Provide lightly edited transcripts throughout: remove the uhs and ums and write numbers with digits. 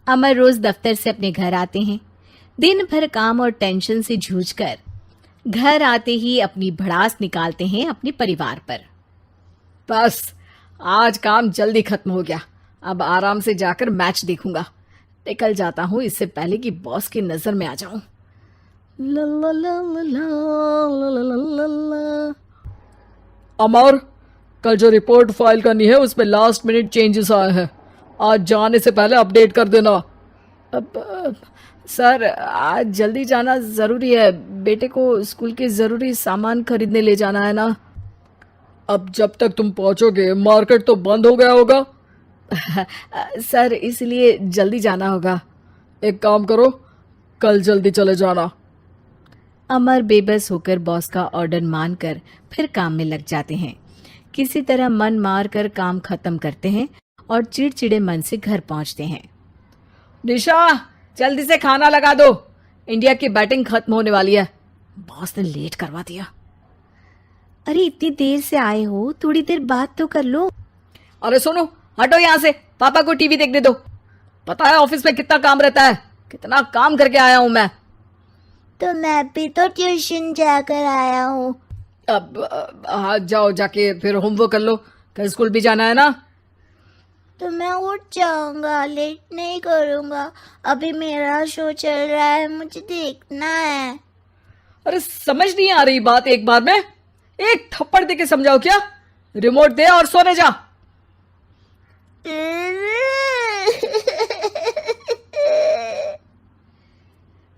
अमर रोज दफ्तर से अपने घर आते हैं। दिन भर काम और टेंशन से जूझकर घर आते ही अपनी भड़ास निकालते हैं अपने परिवार पर। बस आज काम जल्दी खत्म हो गया, अब आराम से जाकर मैच देखूंगा। निकल जाता हूँ इससे पहले कि बॉस की नजर में आ जाऊं। ला ला ला ला ला ला ला ला। अमर, कल जो रिपोर्ट फाइल करनी है उसमें लास्ट मिनट चेंजेस आए हैं, आज जाने से पहले अपडेट कर देना। सर आज जल्दी जाना ज़रूरी है, बेटे को स्कूल के ज़रूरी सामान खरीदने ले जाना है ना। अब जब तक तुम पहुंचोगे मार्केट तो बंद हो गया होगा। सर इसलिए जल्दी जाना होगा। एक काम करो, कल जल्दी चले जाना। अमर बेबस होकर बॉस का ऑर्डर मानकर फिर काम में लग जाते हैं। किसी तरह मन मार कर काम खत्म करते हैं और चिड़चिड़े मन से घर पहुंचते हैं। निशा जल्दी से खाना लगा दो, इंडिया की बैटिंग खत्म होने वाली है। बॉस ने लेट करवा दिया। अरे इतनी देर से आए हो, थोड़ी देर बात तो कर लो। अरे सुनो, हटो यहाँ से, पापा को टीवी देखने दो। पता है ऑफिस में कितना काम रहता है, कितना काम करके आया हूँ मैं। तो मैं भी तो ट्यूशन जाकर आया हूँ। अब हाँ जाओ, जाके फिर होमवर्क कर लो, कल स्कूल भी जाना है ना। तो मैं उठ जाऊंगा, लेट नहीं करूंगा। अभी मेरा शो चल रहा है, मुझे देखना है। अरे समझ नहीं आ रही बात, एक बार में एक थप्पड़ दे के समझाओ क्या। रिमोट दे और सोने जा।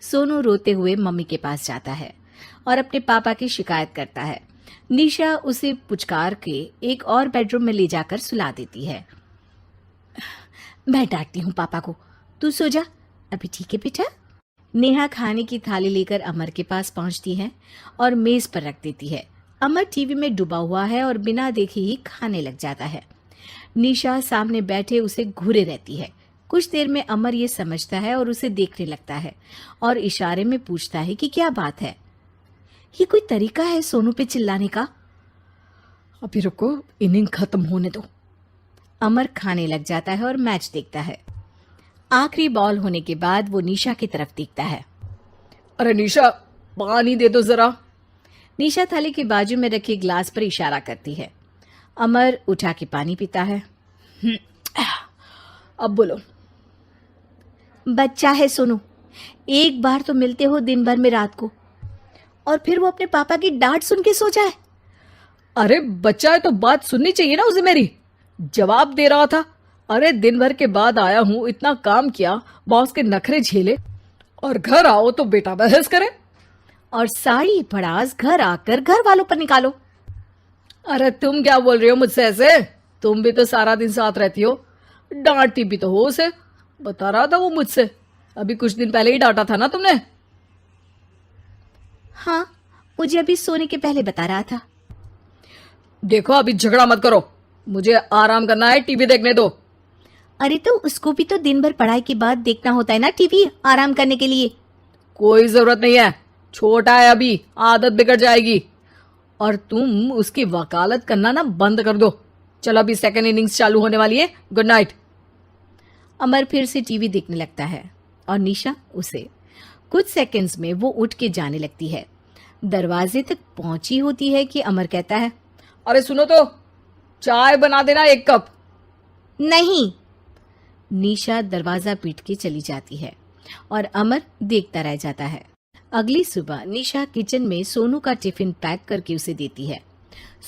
सोनू रोते हुए मम्मी के पास जाता है और अपने पापा की शिकायत करता है। निशा उसे पुचकार के एक और बेडरूम में ले जाकर सुला देती है। मैं डांटती हूँ पापा को, तू सो जा अभी, ठीक है बेटा। नेहा खाने की थाली लेकर अमर के पास पहुंचती है और मेज पर रख देती है। अमर टीवी में डूबा हुआ है और बिना देखे ही खाने लग जाता है। निशा सामने बैठे उसे घूरे रहती है। कुछ देर में अमर ये समझता है और उसे देखने लगता है और इशारे में पूछता है कि क्या बात है। ये कोई तरीका है सोनू पे चिल्लाने का? अभी रुको, इनिंग खत्म होने दो। अमर खाने लग जाता है और मैच देखता है। आखिरी बॉल होने के बाद वो निशा की तरफ देखता है। अरे निशा पानी दे दो जरा। निशा थाली के बाजू में रखे ग्लास पर इशारा करती है। अमर उठा के पानी पीता है। अब बोलो। बच्चा है सोनू, एक बार तो मिलते हो दिन भर में रात को, और फिर वो अपने पापा की डांट सुन के सो जाए। अरे बच्चा है तो बात सुननी चाहिए ना उसे मेरी। जवाब दे रहा था। अरे दिन भर के बाद आया हूँ, इतना काम किया, बॉस के नखरे झेले, और घर आओ तो बेटा बहस करे। और सारी भड़ास घर आकर घर वालों पर निकालो। अरे तुम क्या बोल रही हो मुझसे ऐसे? तुम भी तो सारा दिन साथ रहती हो, डांटती भी तो हो उसे। बता रहा था वो मुझसे, अभी कुछ दिन पहले ही डांटा था ना तुमने। हाँ, मुझे अभी सोने के पहले बता रहा था। देखो अभी झगड़ा मत करो, मुझे आराम करना है, टीवी देखने दो। अरे तो उसको भी तो दिन भर पढ़ाई के बाद देखना होता है ना टीवी, आराम करने के लिए। कोई जरूरत नहीं है, छोटा है अभी, आदत बिगड़ जाएगी। और तुम उसकी वकालत करना ना बंद कर दो। चलो अभी सेकंड इनिंग्स चालू होने वाली है, गुड नाइट। अमर फिर से टीवी देखने लगता है और निशा उसे। कुछ सेकंड्स में वो उठ के जाने लगती है। दरवाजे तक पहुंची होती है कि अमर कहता है, अरे सुनो तो, चाय बना देना 1 कप। नहीं। निशा दरवाजा पीट के चली जाती है और अमर देखता रह जाता है। अगली सुबह निशा किचन में सोनू का टिफिन पैक करके उसे देती है।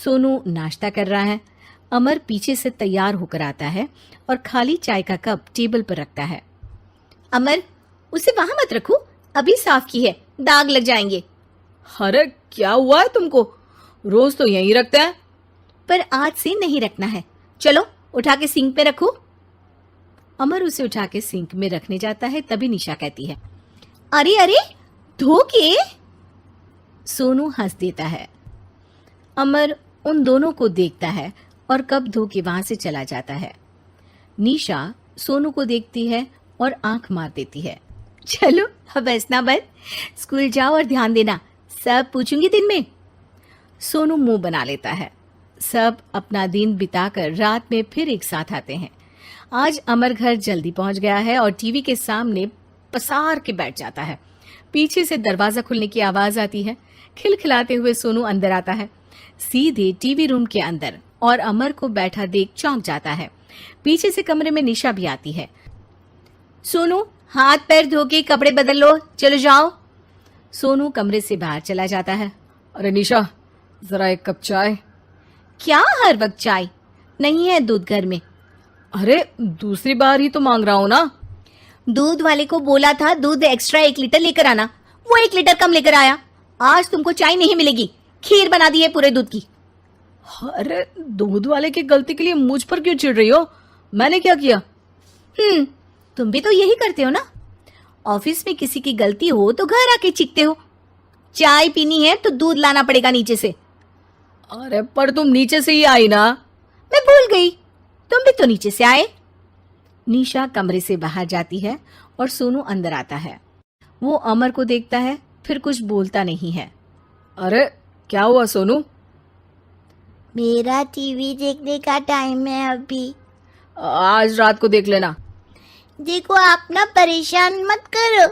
सोनू नाश्ता कर रहा है। अमर पीछे से तैयार होकर आता है और खाली चाय का कप टेबल पर रखता है। अमर, उसे वहां मत रखो, अभी साफ की है, दाग लग जाएंगे। अरे क्या हुआ है तुमको, रोज तो यहीं रखते हैं। पर आज से नहीं रखना है, चलो उठा के सिंक पे रखो। अमर उसे उठा के सिंक में रखने जाता है, तभी निशा कहती है, अरे अरे धो के। सोनू हंस देता है। अमर उन दोनों को देखता है और कप धो के वहां से चला जाता है। निशा सोनू को देखती है और आंख मार देती है। चलो अब हंसना बंद, स्कूल जाओ और ध्यान देना, सब पूछूंगी दिन में। सोनू मुंह बना लेता है। सब अपना दिन बिताकर रात में फिर एक साथ आते हैं। आज अमर घर जल्दी पहुंच गया है और टीवी के सामने पसार के बैठ जाता है। पीछे से दरवाजा खुलने की आवाज आती है। खिलखिलाते हुए सोनू अंदर आता है, सीधे टीवी रूम के अंदर, और अमर को बैठा देख चौंक जाता है। पीछे से कमरे में निशा भी आती है। सोनू, हाथ पैर धो के कपड़े बदल लो, चलो जाओ। सोनू कमरे से बाहर चला जाता है। अरे निशा, जरा एक कप चाय। क्या हर वक्त चाय? नहीं है दूध घर में। अरे दूसरी बार ही तो मांग रहा हूं ना। दूध वाले को बोला था दूध एक्स्ट्रा 1 लीटर लेकर आना, वो 1 लीटर कम लेकर आया। आज तुमको चाय नहीं मिलेगी, खीर बना दी है पूरे दूध की। अरे दूध वाले की गलती के लिए मुझ पर क्यों चिढ़ रही हो? मैंने क्या किया? तुम भी तो यही करते हो ना। ऑफिस में किसी की गलती हो तो घर आके चीखते हो। चाय पीनी है तो दूध लाना पड़ेगा नीचे से। अरे पर तुम नीचे से ही आई ना। मैं भूल गई, तुम भी तो नीचे से आए। निशा कमरे से बाहर जाती है और सोनू अंदर आता है। वो अमर को देखता है, फिर कुछ बोलता नहीं है। अरे क्या हुआ सोनू? मेरा टीवी देखने का टाइम है अभी। आज रात को देख लेना। देखो आप ना परेशान मत करो।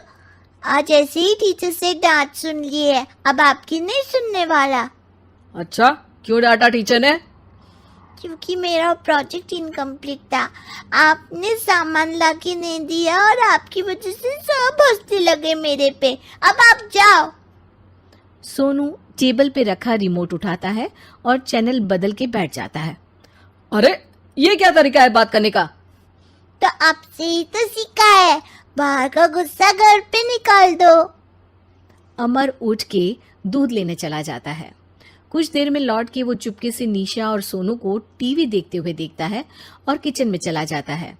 आज ऐसे ही टीचर से डांट सुन ली है, अब आपकी नहीं सुनने वाला। अच्छा, क्यों डांटा टीचर ने? क्योंकि मेरा प्रोजेक्ट इनकम्प्लीट था। आपने सामान ला के नहीं दिया और आपकी वजह से सब हंसने लगे मेरे पे। अब आप जाओ। सोनू टेबल पे रखा रिमोट उठाता है और चैनल बदल के बैठ जाता है। अरे ये क्या तरीका है बात करने का? तो आपसे ही तो सीखा है, बाहर का गुस्सा घर पे निकाल दो। अमर उठ के दूध लेने चला जाता है। कुछ देर में लौट के वो चुपके से निशा और सोनू को टीवी देखते हुए देखता है और किचन में चला जाता है।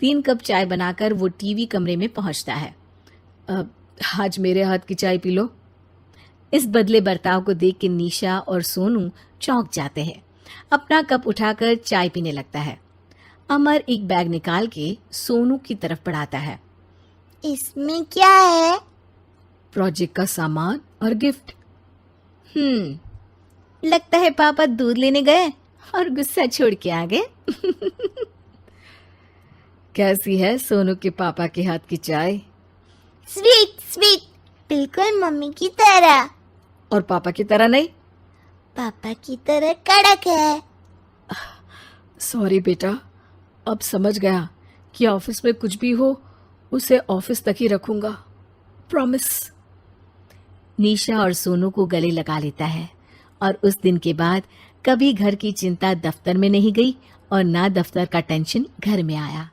3 कप चाय बनाकर वो टीवी कमरे में पहुंचता है। आज मेरे हाथ की चाय पी लो। इस बदले बर्ताव को देख के निशा और सोनू चौंक जाते हैं। अपना कप उठाकर चाय पीने लगता है। अमर एक बैग निकाल के सोनू की तरफ बढ़ाता है। इसमें क्या है? प्रोजेक्ट का सामान और गिफ्ट। लगता है पापा दूध लेने गए और गुस्सा छोड़ के आ गए। कैसी है सोनू के पापा के हाथ की चाय? स्वीट स्वीट, बिल्कुल मम्मी की तरह। और पापा की तरह नहीं? पापा की तरह कड़क है। सॉरी बेटा, अब समझ गया कि ऑफिस में कुछ भी हो उसे ऑफिस तक ही रखूंगा, प्रॉमिस। निशा और सोनू को गले लगा लेता है और उस दिन के बाद कभी घर की चिंता दफ्तर में नहीं गई और ना दफ्तर का टेंशन घर में आया।